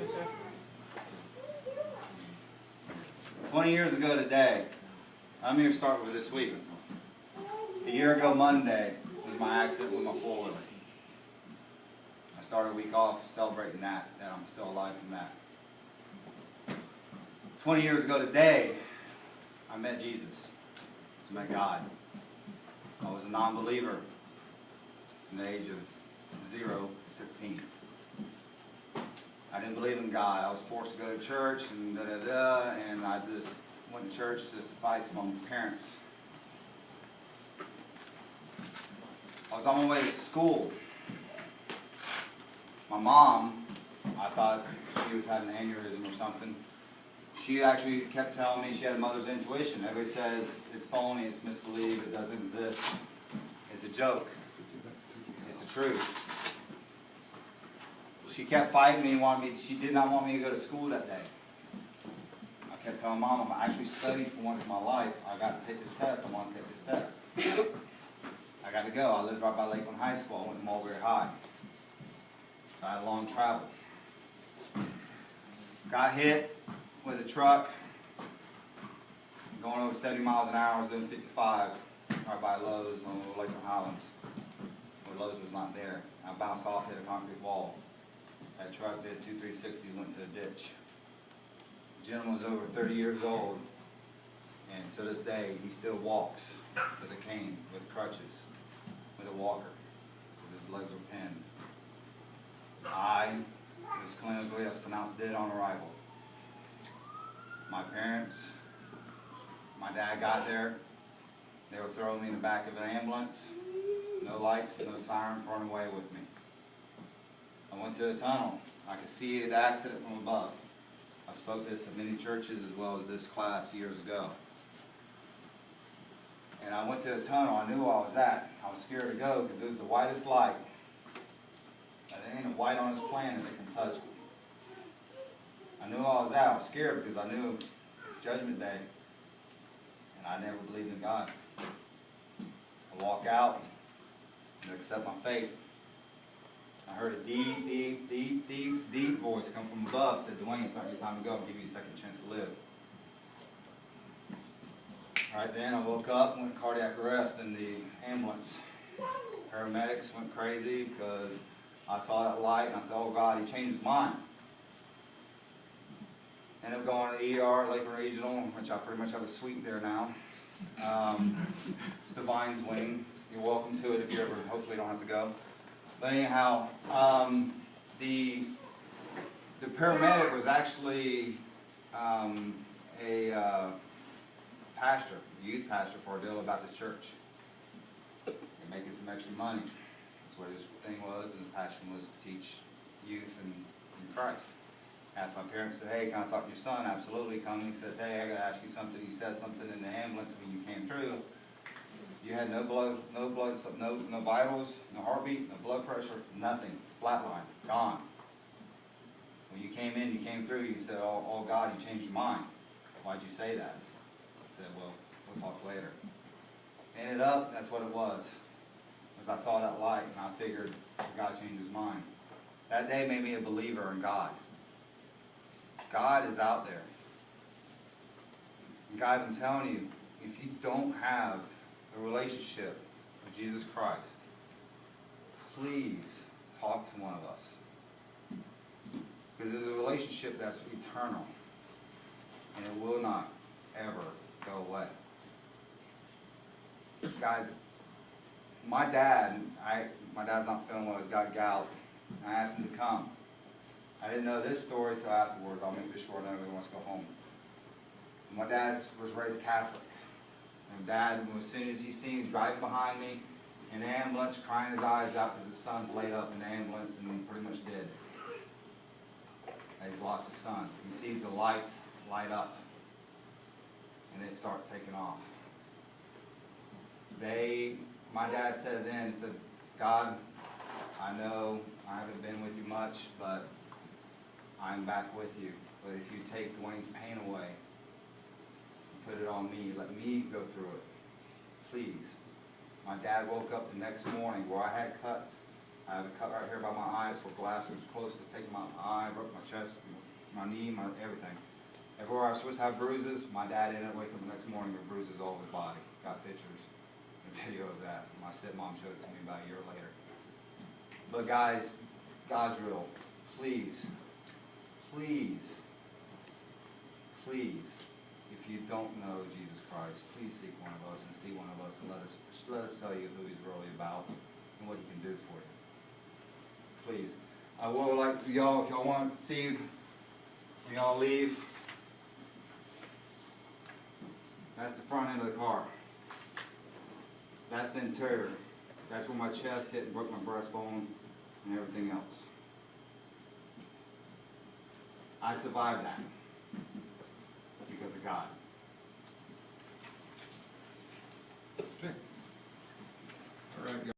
Yes, sir. 20 years ago today, I'm here to start with this week. A year ago Monday was my accident with my four-wheeler. I started a week off celebrating that I'm still alive from that. 20 years ago today, I met Jesus. I met God. I was a non-believer from the age of 0 to 16. I didn't believe in God. I was forced to go to church and and I just went to church to suffice my parents. I was on my way to school. My mom, I thought she was having an aneurysm or something. She actually kept telling me she had a mother's intuition. Everybody says it's phony, it's misbelieved, it doesn't exist. It's a joke. It's the truth. She kept fighting me, she did not want me to go to school that day. I kept telling Mom, I'm actually studying for once in my life. I got to take this test, I want to take this test. I got to go. I lived right by Lakeland High School. I went to Mulberry High. So I had a long travel. Got hit with a truck going over 70 miles an hour. I was doing 55 right by Lowe's on Lakeland Highlands, where Lowe's was not there. I bounced off, hit a concrete wall. That truck did 2 360s, went to the ditch. The gentleman was over 30 years old, and to this day, he still walks with a cane, with crutches, with a walker, because his legs were pinned. I was pronounced dead on arrival. My parents, my dad got there. They were throwing me in the back of an ambulance. No lights, no siren, running away with me. I went to a tunnel. I could see the accident from above. I spoke this at many churches as well as this class years ago. And I went to a tunnel. I knew where I was at. I was scared to go because it was the whitest light. And there ain't a white on this planet that can touch me. I knew where I was at. I was scared because I knew it's Judgment Day. And I never believed in God. I walk out and accept my fate. I heard a deep, deep, deep, deep, deep voice come from above. Said, Dwayne, it's not your time to go. I'll give you a second chance to live. Right then, I woke up, went cardiac arrest in the ambulance. Paramedics went crazy because I saw that light and I said, oh God, he changed his mind. Ended up going to the ER, Lakeland Regional, which I pretty much have a suite there now. It's the Vine's wing. You're welcome to it if you ever, hopefully don't have to go. But anyhow, the paramedic was actually a pastor, a youth pastor for a deal about this church. They're making some extra money. That's what his thing was, and his passion was to teach youth in Christ. Asked my parents, said, hey, can I talk to your son? Absolutely. Come. He says, hey, I got to ask you something. He said something in the ambulance when you came through. You had no blood, no vitals, no heartbeat, no blood pressure, nothing. Flatline, gone. When you came in, you came through, you said, oh God, you changed your mind. Why'd you say that? I said, well, we'll talk later. Ended up, that's what it was. As I saw that light, and I figured God changed his mind. That day made me a believer in God. God is out there. And guys, I'm telling you, if you don't have a relationship with Jesus Christ, please talk to one of us. Because there's a relationship that's eternal. And it will not ever go away. Guys, my dad's not feeling well, he's got gout. I asked him to come. I didn't know this story until afterwards. I'll make this short and everybody wants to go home. My dad was raised Catholic. And Dad, as soon as he seen, he's driving behind me in the ambulance, crying his eyes out because his son's laid up in the ambulance and pretty much dead. He's lost his son. He sees the lights light up and they start taking off. My dad said then, he said, God, I know I haven't been with you much, but I'm back with you. But if you take Dwayne's pain away, put it on me, let me go through it, please. My dad woke up the next morning where I had cuts I have a cut right here by my eye. It's where glass was close to taking my eye, broke my chest, my knee, my everything. Everywhere I was supposed to have bruises, my dad ended up waking up the next morning with bruises all over his body. Got pictures and video of that. My stepmom showed it to me about a year later. But guys, God's real. Please, please, please, if you don't know Jesus Christ, please seek one of us and see one of us and let us tell you who he's really about and what he can do for you. Please. I would like y'all, if y'all want to see when y'all leave, that's the front end of the car. That's the interior. That's where my chest hit and broke my breastbone and everything else. I survived that because of God. Okay. All right, guys.